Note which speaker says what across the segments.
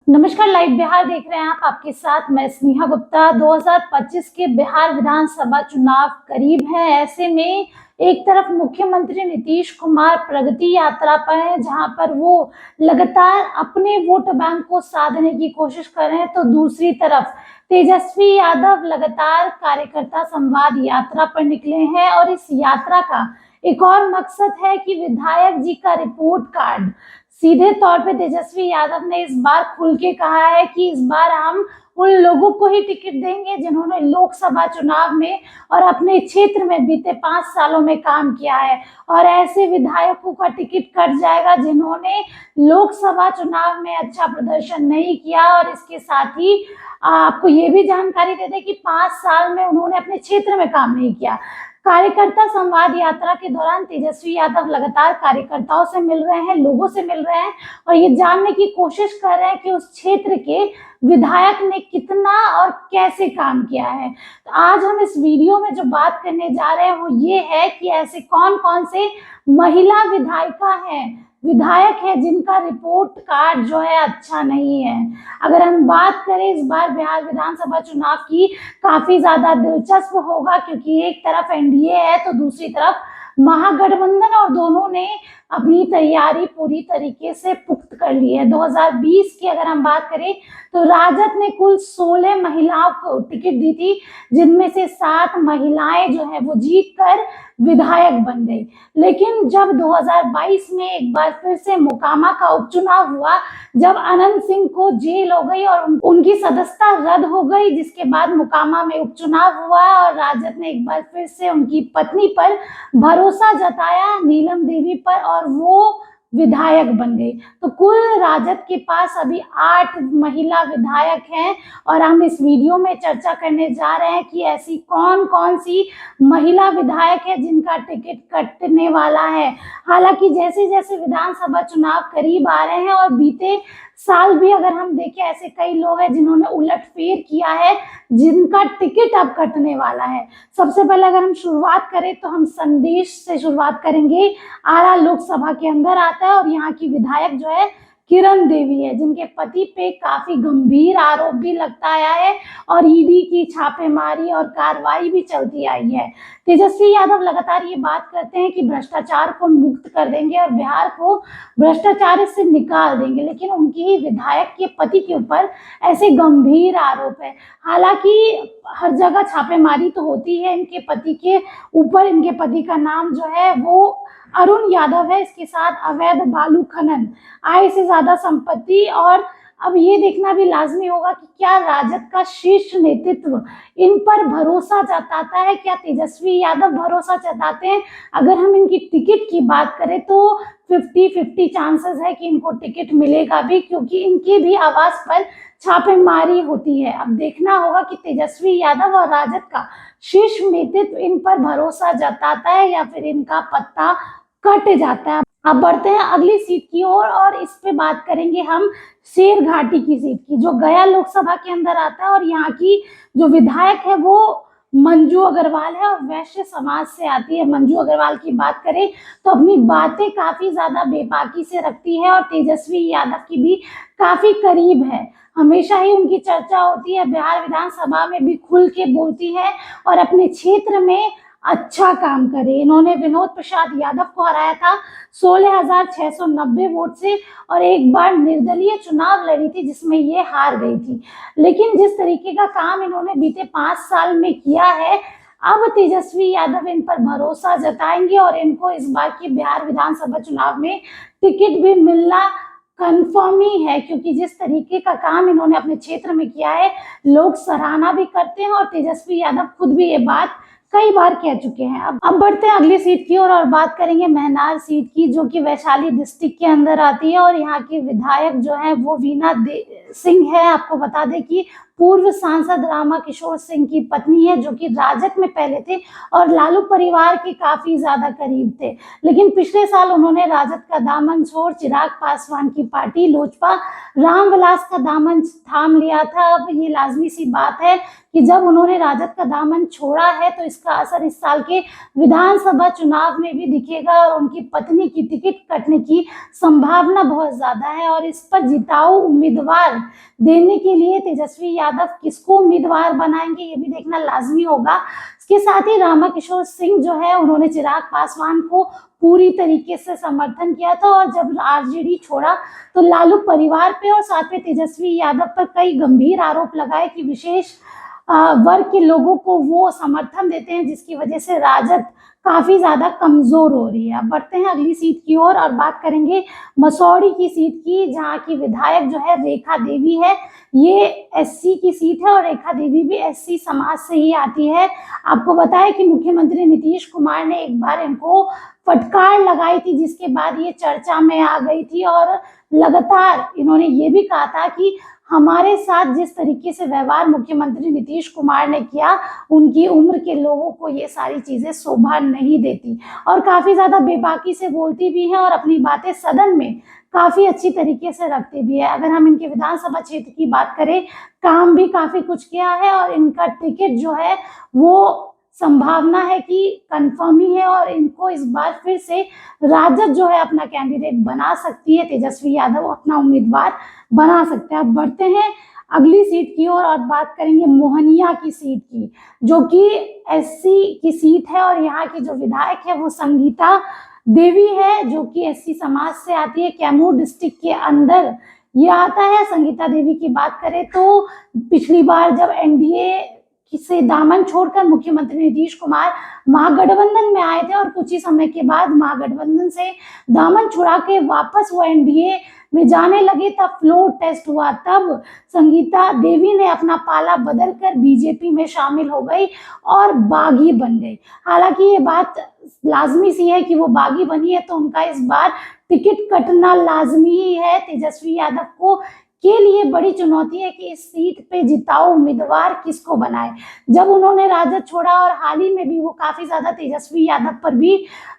Speaker 1: नमस्कार, लाइव बिहार देख रहे हैं आप। आपके साथ मैं स्नेहा गुप्ता। 2025 के बिहार विधानसभा चुनाव करीब है। ऐसे में एक तरफ मुख्यमंत्री नीतीश कुमार प्रगति यात्रा पर हैं, जहां पर वो लगातार अपने वोट बैंक को साधने की कोशिश कर रहे हैं, तो दूसरी तरफ तेजस्वी यादव लगातार कार्यकर्ता संवाद यात्रा पर निकले हैं। और इस यात्रा का एक और मकसद है कि विधायक जी का रिपोर्ट कार्ड सीधे तौर पे तेजस्वी यादव ने इस बार खुल के कहा है कि इस बार हम उन लोगों को ही टिकट देंगे जिन्होंने लोकसभा चुनाव में और अपने क्षेत्र में बीते 5 सालों में काम किया है। और ऐसे विधायकों का टिकट कट जाएगा जिन्होंने लोकसभा चुनाव में अच्छा प्रदर्शन नहीं किया। और इसके साथ ही आपको ये भी जानकारी दे दें कि 5 साल में उन्होंने अपने क्षेत्र में काम नहीं किया। कार्यकर्ता संवाद यात्रा के दौरान तेजस्वी यादव लगातार कार्यकर्ताओं से मिल रहे हैं, लोगों से मिल रहे हैं और ये जानने की कोशिश कर रहे हैं कि उस क्षेत्र के विधायक ने कितना और कैसे काम किया है। तो आज हम इस वीडियो में जो बात करने जा रहे हैं वो ये है कि ऐसे कौन कौन से महिला विधायक है जिनका रिपोर्ट कार्ड जो है अच्छा नहीं है। अगर हम बात करें इस बार बिहार विधानसभा चुनाव की, काफी ज्यादा दिलचस्प होगा, क्योंकि एक तरफ एनडीए है तो दूसरी तरफ महागठबंधन, और दोनों ने अपनी तैयारी पूरी तरीके से पुख्त कर ली है। 2020 की अगर हम बात करें तो राजद ने कुल 16 महिलाओं को टिकट दी थी, जिनमें से 7 महिलाएं जो है वो जीतकर विधायक बन गई। लेकिन जब 2022 में एक बार फिर से मोकामा का उपचुनाव हुआ, जब अनंत सिंह को जेल हो गई और उनकी सदस्यता रद्द हो गई, जिसके बाद मोकामा में उपचुनाव हुआ और राजद ने एक बार फिर से उनकी पत्नी पर भरोसा जताया, नीलम देवी पर, और वो विधायक बन गई। तो कुल राजद के पास अभी 8 महिला विधायक हैं और हम इस वीडियो में चर्चा करने जा रहे हैं कि ऐसी कौन कौन सी महिला विधायक है जिनका टिकट कटने वाला है। हालांकि जैसे जैसे विधानसभा चुनाव करीब आ रहे हैं और बीते साल भी अगर हम देखें, ऐसे कई लोग हैं जिन्होंने उलटफेर किया है, जिनका टिकट अब कटने वाला है। सबसे पहले अगर हम शुरुआत करें तो हम संदेश से शुरुआत करेंगे। आरा लोकसभा के अंदर आता है और यहाँ की विधायक जो है किरण देवी है, जिनके पति पे काफी गंभीर आरोप भी लगता आया है और ईडी की छापेमारी और कार्रवाई भी चलती आई है। तेजस्वी यादव लगातार ये बात करते हैं कि भ्रष्टाचार को मुक्त कर देंगे और बिहार को भ्रष्टाचार से निकाल देंगे, लेकिन उनकी विधायक के पति के ऊपर ऐसे गंभीर आरोप है। हालांकि हर जगह छापेमारी तो होती है इनके पति के ऊपर। इनके पति का नाम जो है वो अरुण यादव है। इसके साथ अवैध बालू खनन, आय से ज्यादा संपत्ति। और अब ये देखना भी लाजमी होगा कि क्या राजद का शीर्ष नेतृत्व इन पर भरोसा जताता है, क्या तेजस्वी यादव भरोसा जताते हैं। अगर हम इनकी टिकट की बात करें तो 50-50 चांसेस है कि इनको टिकट मिलेगा भी, क्योंकि इनके भी आवास पर छापेमारी होती है। अब देखना होगा कि तेजस्वी यादव और राजद का शीर्ष नेतृत्व इन पर भरोसा जताता है या फिर इनका पत्ता कट जाता है। अब बढ़ते हैं अगली सीट की ओर और इस पे बात करेंगे हम शेर घाटी की सीट की, जो गया लोकसभा के अंदर आता है। और यहाँ की जो विधायक है वो मंजू अग्रवाल है और वैश्य समाज से आती है। मंजू अग्रवाल की बात करें तो अपनी बातें काफी ज्यादा बेबाकी से रखती है और तेजस्वी यादव की भी काफी करीब है। हमेशा ही उनकी चर्चा होती है, बिहार विधानसभा में भी खुल के बोलती है और अपने क्षेत्र में अच्छा काम करे। इन्होंने विनोद प्रसाद यादव को हराया था 16,690 वोट से और एक बार निर्दलीय चुनाव लड़ी थी जिसमें ये हार गई थी। लेकिन जिस तरीके का काम इन्होंने बीते 5 साल में किया है, अब तेजस्वी यादव इन पर भरोसा जताएंगे और इनको इस बार की बिहार विधानसभा चुनाव में टिकट भी मिलना कंफर्म ही है, क्योंकि जिस तरीके का काम इन्होंने अपने क्षेत्र में किया है लोग सराहना भी करते हैं और तेजस्वी यादव खुद भी ये बात कई बार कह चुके हैं। अब बढ़ते हैं अगली सीट की ओर और बात करेंगे महनार सीट की, जो कि वैशाली डिस्ट्रिक्ट के अंदर आती है। और यहाँ की विधायक जो है वो वीना सिंह है। आपको बता दें कि पूर्व सांसद रामा किशोर सिंह की पत्नी है, जो कि राजग में पहले थे और लालू परिवार के काफी ज्यादा करीब थे। लेकिन पिछले साल उन्होंने राजद का दामन छोड़ चिराग पासवान की पार्टी लोजपा रामविलास का दामन थाम लिया था। अब ये लाजमी सी बात है कि जब उन्होंने राजद का दामन छोड़ा है तो इसका असर इस साल के विधानसभा चुनाव में भी दिखेगा और उनकी पत्नी की टिकट कटने की संभावना बहुत ज्यादा है। और इस पर जिताऊ उम्मीदवार देने के लिए तेजस्वी यादव किसको उम्मीदवार बनाएंगे, ये भी देखना लाजमी होगा। इसके साथ ही रामा किशोर सिंह जो है, उन्होंने चिराग पासवान को पूरी तरीके से समर्थन किया था और जब आरजेडी छोड़ा तो लालू परिवार पे और साथ में तेजस्वी यादव पर कई गंभीर आरोप लगाए कि विशेष वर्ग के लोगों को वो समर्थन देते हैं, जिसकी वजह से राजद काफी ज्यादा कमजोर हो रही है। अब बढ़ते हैं अगली सीट की ओर और बात करेंगे मसौढ़ी की सीट की, जहां की विधायक जो है रेखा देवी है। ये एससी की सीट है और रेखा देवी भी एससी समाज से ही आती है। आपको बताया कि मुख्यमंत्री नीतीश कुमार ने एक बार इनको फटकार लगाई थी, जिसके बाद ये चर्चा में आ गई थी और लगातार इन्होंने ये भी कहा था कि हमारे साथ जिस तरीके से व्यवहार मुख्यमंत्री नीतीश कुमार ने किया, उनकी उम्र के लोगों को ये सारी चीजें शोभा नहीं देती और काफी ज्यादा बेबाकी से बोलती भी हैं और अपनी बातें सदन में काफी अच्छी तरीके से रखती भी है। अगर हम इनके विधानसभा क्षेत्र की बात करें, काम भी काफी कुछ किया है और इनका टिकट जो है वो संभावना है कि कंफर्म ही है और इनको इस बार फिर से राजद जो है अपना कैंडिडेट बना सकती है, तेजस्वी यादव अपना उम्मीदवार बना सकते हैं। अब बढ़ते हैं अगली सीट की ओर और बात करेंगे मोहनिया की सीट की, जो कि एससी की सीट है और यहाँ की जो विधायक है वो संगीता देवी है, जो कि एससी समाज से आती है। कैमूर डिस्ट्रिक्ट के अंदर ये आता है। संगीता देवी की बात करें तो पिछली बार जब एनडीए से दामन छोड़कर मुख्यमंत्री नीतीश कुमार महागठबंधन में आए थे और कुछ ही समय के बाद महागठबंधन से दामन छुड़ा के वापस वो एनडीए में जाने लगे, तब फ्लोर टेस्ट हुआ, तब संगीता देवी ने अपना पाला बदलकर बीजेपी में शामिल हो गई और बागी बन गई। हालांकि ये बात लाजमी सी है कि वो बागी बनी है तो उनका इस बार टिकट कटना लाजमी ही है। तेजस्वी यादव को के लिए बड़ी चुनौती है कि इस सीट पे जिताऊ उम्मीदवार किसको बनाए। जब उन्होंने राजद छोड़ा और हाल ही में भी वो काफी ज्यादा तेजस्वी यादव पर भी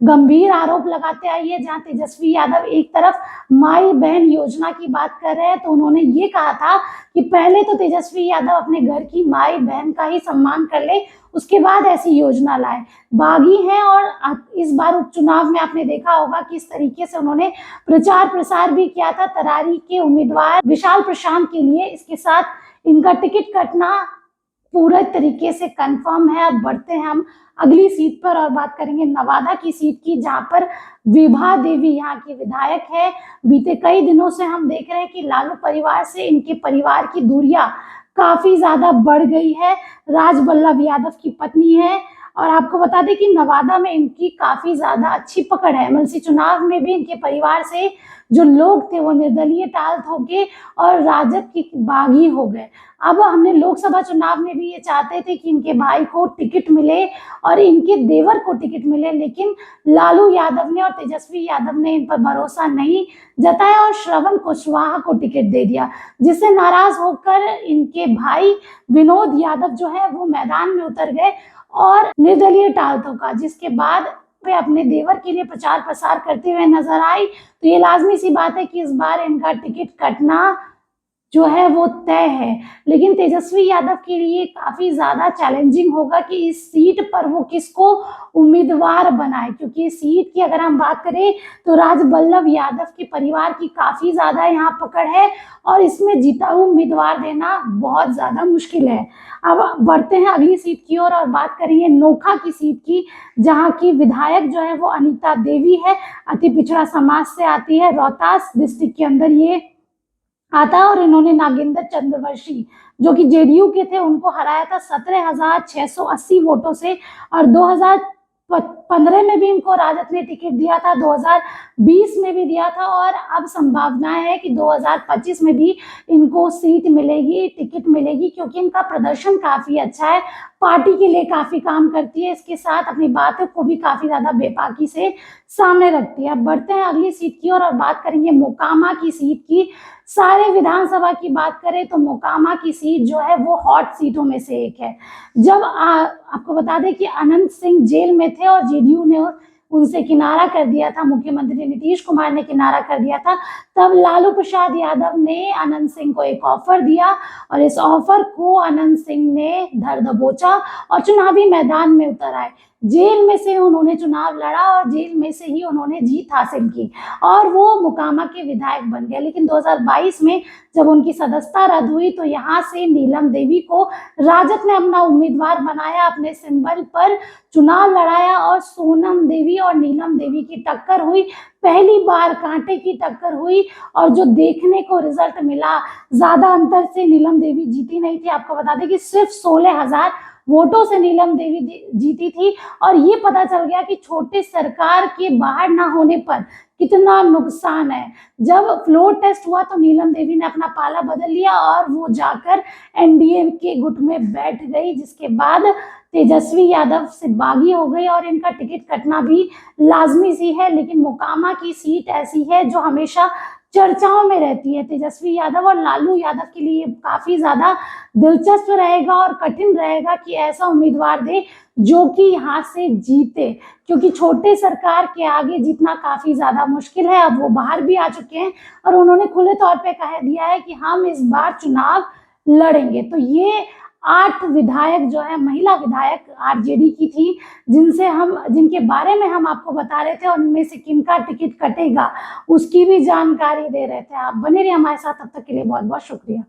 Speaker 1: गंभीर आरोप लगाते आई है, जहां तेजस्वी यादव एक तरफ माई बहन योजना की बात कर रहे हैं तो उन्होंने ये कहा था कि पहले तो तेजस्वी यादव अपने घर की माई बहन का ही सम्मान कर ले, उसके बाद ऐसी योजना लाए। बागी हैं और इस बार उपचुनाव में आपने देखा होगा कि इस तरीके से उन्होंने प्रचार प्रसार भी किया था तरारी के उम्मीदवार विशाल प्रशांत के लिए। इसके साथ इनका टिकट कटना पूरे तरीके से कंफर्म है। अब बढ़ते हैं हम अगली सीट पर और बात करेंगे नवादा की सीट की, जहां पर विभा देवी यहाँ की विधायक है। बीते कई दिनों से हम देख रहे हैं कि लालू परिवार से इनके परिवार की दूरियां काफी ज्यादा बढ़ गई है। राजबल्लभ यादव की पत्नी है और आपको बता दें कि नवादा में इनकी काफी ज्यादा अच्छी पकड़ है। एमएलसी चुनाव में भी इनके परिवार से जो लोग थे वो निर्दलीय टाल ठोके और राजद की बागी हो गए। अब हमने लोकसभा चुनाव में भी ये चाहते थे कि इनके भाई को टिकट मिले और इनके देवर को टिकट मिले, लेकिन लालू यादव ने और तेजस्वी यादव ने इन पर भरोसा नहीं जताया और श्रवण कुशवाहा को टिकट दे दिया, जिससे नाराज होकर इनके भाई विनोद यादव जो है वो मैदान में उतर गए और निर्दलीय टाल ठोका, जिसके बाद वे अपने देवर के लिए प्रचार प्रसार करते हुए नजर आई। तो ये लाजमी सी बात है कि इस बार इनका टिकट कटना जो है वो तय है, लेकिन तेजस्वी यादव के लिए काफी ज्यादा चैलेंजिंग होगा कि इस सीट पर वो किसको उम्मीदवार बनाए, क्योंकि इस सीट की अगर हम बात करें तो राजबल्लभ यादव के परिवार की काफी ज्यादा यहाँ पकड़ है और इसमें जिताऊ उम्मीदवार देना बहुत ज्यादा मुश्किल है। अब बढ़ते हैं अगली सीट की ओर और बात करेंगे नोखा की सीट की, जहाँ की विधायक जो है वो अनीता देवी है। अति पिछड़ा समाज से आती है, रोहतास डिस्ट्रिक्ट के अंदर ये आता है और इन्होंने नागेंद्र चंद्रवंशी जो कि जेडीयू के थे उनको हराया था 17,680 वोटों से और 2015 में भी इनको राजद ने टिकट दिया था, 2020 में भी दिया था और अब संभावना है कि 2025 में भी इनको सीट मिलेगी, टिकट मिलेगी, क्योंकि इनका प्रदर्शन काफी अच्छा है, पार्टी के लिए काफी काम करती है, इसके साथ अपनी बातों को भी काफी ज्यादा बेबाकी से सामने रखती है। अब बढ़ते हैं अगली सीट की ओर और बात करेंगे मोकामा की सीट की, सारे विधानसभा की बात करें तो मोकामा की सीट जो है वो हॉट सीटों में से एक है। जब आपको बता दें कि अनंत सिंह जेल में थे और जेडीयू ने उनसे किनारा कर दिया था, मुख्यमंत्री नीतीश कुमार ने किनारा कर दिया था, तब लालू प्रसाद यादव ने अनंत सिंह को एक ऑफर दिया और इस ऑफर को अनंत सिंह ने धर दबोचा और चुनावी मैदान में उतर आए। जेल में से उन्होंने चुनाव लड़ा और जेल में से ही उन्होंने जीत हासिल की और वो मोकामा के विधायक बन गए। लेकिन 2022 में जब उनकी सदस्यता रद्द हुई तो यहाँ से नीलम देवी को राजद ने अपना उम्मीदवार बनाया, अपने सिंबल पर चुनाव लड़ाया और सोनम देवी और नीलम देवी की टक्कर हुई। पहली बार कांटे की टक्कर हुई और जो देखने को रिजल्ट मिला, ज्यादा अंतर से नीलम देवी जीती नहीं थी। आपको बता दें कि सिर्फ 16,000 वोटों से नीलम देवी जीती थी और ये पता चल गया कि छोटे सरकार के बाहर ना होने पर कितना नुकसान है। जब फ्लोर टेस्ट हुआ तो नीलम देवी ने अपना पाला बदल लिया और वो जाकर एनडीए के गुट में बैठ गई, जिसके बाद तेजस्वी यादव से बागी हो गई और इनका टिकट कटना भी लाजमी सी है। लेकिन मोकामा की सीट ऐसी है जो हमेशा चर्चाओं में रहती है। तेजस्वी यादव और लालू यादव के लिए काफी ज्यादा दिलचस्प रहेगा और कठिन रहेगा कि ऐसा उम्मीदवार दे जो कि यहाँ से जीते, क्योंकि छोटे सरकार के आगे जीतना काफी ज्यादा मुश्किल है। अब वो बाहर भी आ चुके हैं और उन्होंने खुले तौर पे कह दिया है कि हम इस बार चुनाव लड़ेंगे। तो ये 8 विधायक जो है महिला विधायक आरजेडी की थी, जिनके बारे में हम आपको बता रहे थे और उनमें से किनका टिकट कटेगा उसकी भी जानकारी दे रहे थे। आप बने रहिए हमारे साथ, तब तक के लिए बहुत बहुत शुक्रिया।